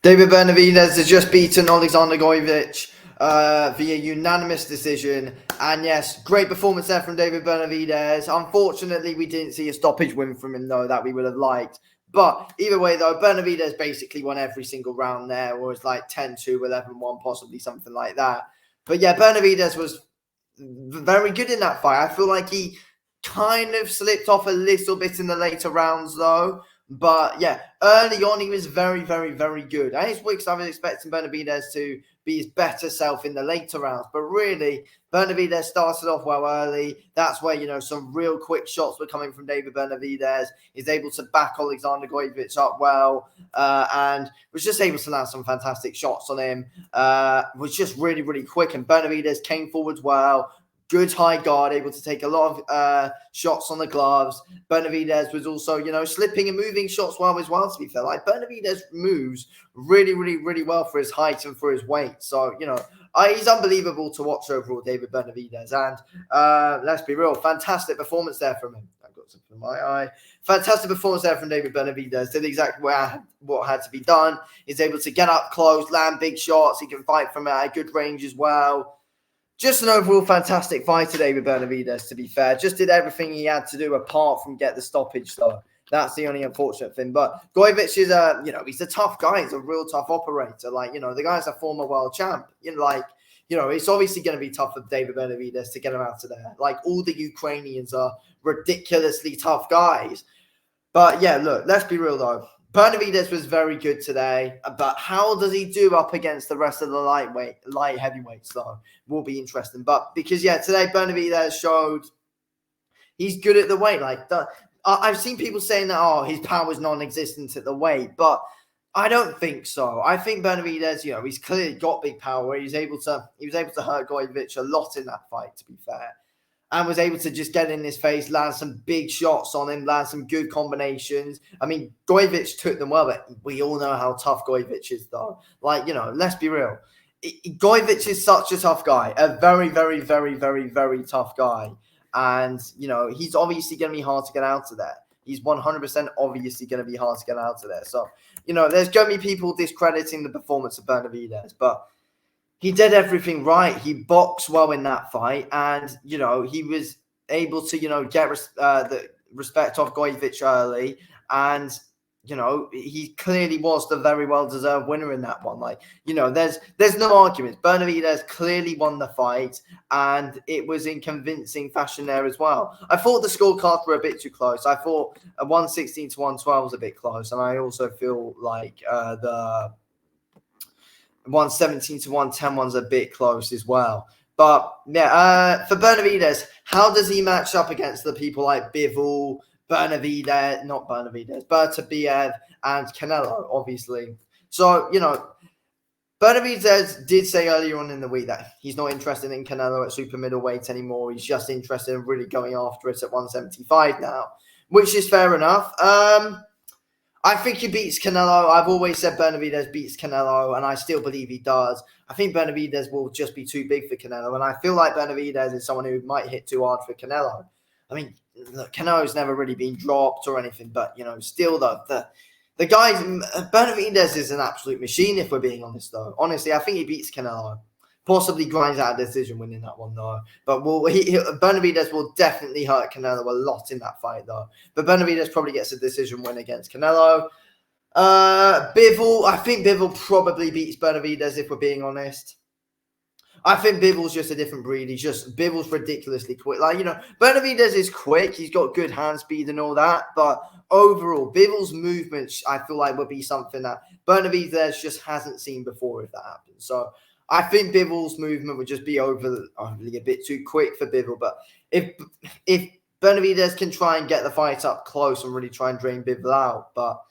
David Benavidez has just beaten Oleksandr Gvozdyk via unanimous decision. And yes, great performance there from David Benavidez. Unfortunately, we didn't see a stoppage win from him, though, that we would have liked. But either way, though, Benavidez basically won every single round there. Or it was like 10-2, 11-1, possibly something like that. But yeah, Benavidez was very good in that fight. I feel like he kind of slipped off a little bit in the later rounds, though. But yeah, early on, he was very, very, very good. I was expecting Benavidez to be his better self in the later rounds. But really, Benavidez started off well early. That's where, some real quick shots were coming from David Benavidez. He's able to back Oleksandr Gvozdyk up well and was just able to land some fantastic shots on him. Was just really, really quick. And Benavidez came forwards well. Good high guard, able to take a lot of shots on the gloves. Benavidez was also, slipping and moving shots well as well, to be fair. Like, Benavidez moves really, really, really well for his height and for his weight. So, he's unbelievable to watch overall, David Benavidez. And let's be real, fantastic performance there from him. I've got something in my eye. Fantastic performance there from David Benavidez. Did exactly what had to be done. He's able to get up close, land big shots. He can fight from a good range as well. Just an overall fantastic fighter, David Benavidez, to be fair. Just did everything he had to do apart from get the stoppage, though. That's the only unfortunate thing. But Gvozdyk is he's a tough guy. He's a real tough operator. Like, the guy's a former world champ. It's obviously going to be tough for David Benavidez to get him out of there. Like, all the Ukrainians are ridiculously tough guys. But yeah, look, let's be real, though. Benavidez was very good today, but how does he do up against the rest of the light heavyweights, though? Will be interesting. But because, today Benavidez showed he's good at the weight. I've seen people saying that, his power is non-existent at the weight, but I don't think so. I think Benavidez, he's clearly got big power. He was able to hurt Gvozdyk a lot in that fight, to be fair. And was able to just get in his face, land some big shots on him, land some good combinations. I mean, Gvozdyk took them well, but we all know how tough Gvozdyk is, though. Let's be real. Gvozdyk is such a tough guy, a very, very, very, very, very tough guy. And, he's obviously going to be hard to get out of there. He's 100% obviously going to be hard to get out of there. So, there's going to be people discrediting the performance of Benavidez, but he did everything right. He boxed well in that fight, and he was able to get the respect off Gvozdyk early, and he clearly was the very well deserved winner in that one. There's no arguments. Benavidez clearly won the fight, and it was in convincing fashion there as well. I thought the scorecards were a bit too close. I thought a 116 to 112 was a bit close, and I also feel like the 117 to 110 one's a bit close as well. But yeah, for Benavidez, how does he match up against the people like Bivol, Bertabiev, and Canelo, obviously? So, Benavidez did say earlier on in the week that he's not interested in Canelo at super middleweight anymore. He's just interested in really going after it at 175 now, which is fair enough. I think he beats Canelo. I've always said Benavidez beats Canelo, and I still believe he does. I think Benavidez will just be too big for Canelo, and I feel like Benavidez is someone who might hit too hard for Canelo. I mean, look, Canelo's never really been dropped or anything, but, still, though, the guys, Benavidez is an absolute machine, if we're being honest, though. Honestly, I think he beats Canelo. Possibly grinds out a decision winning that one, though. But Benavidez will definitely hurt Canelo a lot in that fight, though. But Benavidez probably gets a decision win against Canelo. Bivol, I think Bivol probably beats Benavidez, if we're being honest. I think Bivol's just a different breed. Bivol's ridiculously quick. Benavidez is quick. He's got good hand speed and all that. But overall, Bivol's movements, I feel like, would be something that Benavidez just hasn't seen before if that happens. So I think Bivol's movement would just be overly a bit too quick for Bivol. But if Benavidez can try and get the fight up close and really try and drain Bivol out, but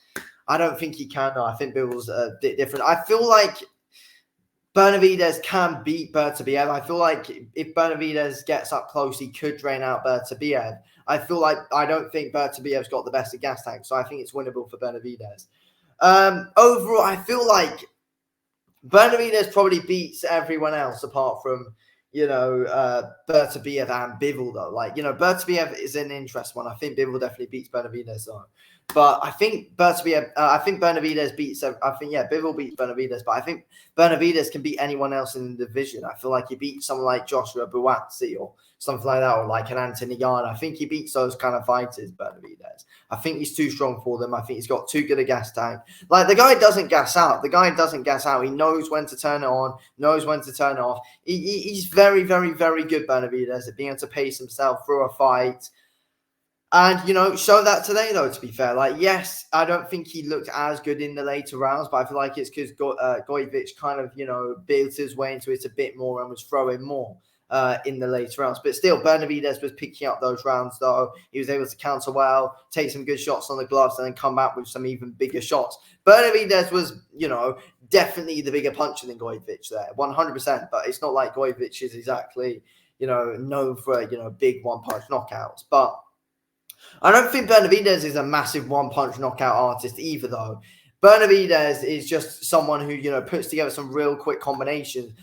I don't think he can. No, I think Bivol's a bit different. I feel like Benavidez can beat Beterbiev. I feel like if Benavidez gets up close, he could drain out Beterbiev. I don't think Bertabiev's got the best of gas tanks, so I think it's winnable for Benavidez. Overall, I feel like Benavidez probably beats everyone else apart from, Beterbiev and Bivol, though. Beterbiev is an interesting one. I think Bivol definitely beats Benavidez, though. But I think Benavidez beats. I think Bivol beats Benavidez, but I think Benavidez can beat anyone else in the division. I feel like he beats someone like Joshua Buatsi or something like that, or like an Anthony Yarn. I think he beats those kind of fighters, Benavidez. I think he's too strong for them. I think he's got too good a gas tank. Like, the guy doesn't gas out. He knows when to turn it on, knows when to turn it off. He's very, very, very good, Benavidez, at being able to pace himself through a fight. And, show that today, though, to be fair. Like, yes, I don't think he looked as good in the later rounds, but I feel like it's because Gvozdyk kind of, built his way into it a bit more and was throwing more in the later rounds. But still, Benavidez was picking up those rounds, though. He was able to counter well, take some good shots on the gloves, and then come back with some even bigger shots. Benavidez was, definitely the bigger puncher than Gvozdyk there, 100%. But it's not like Gvozdyk is exactly, known for, big one-punch knockouts. But I don't think Benavidez is a massive one-punch knockout artist either, though. Benavidez is just someone who, puts together some real quick combinations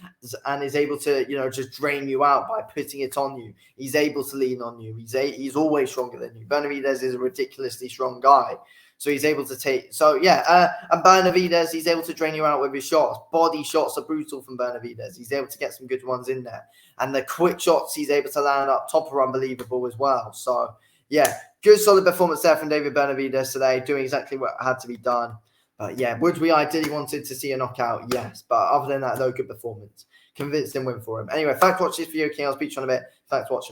and is able to, just drain you out by putting it on you. He's able to lean on you. He's always stronger than you. Benavidez is a ridiculously strong guy. So he's able to take... and Benavidez, he's able to drain you out with his shots. Body shots are brutal from Benavidez. He's able to get some good ones in there. And the quick shots he's able to land up top are unbelievable as well. So, yeah, good solid performance there from David Benavidez today, doing exactly what had to be done. But yeah, would we ideally wanted to see a knockout? Yes. But other than that, though, good performance. Convincing win for him. Anyway, thanks for watching this video, King. I'll speak to you in a bit. Thanks for watching.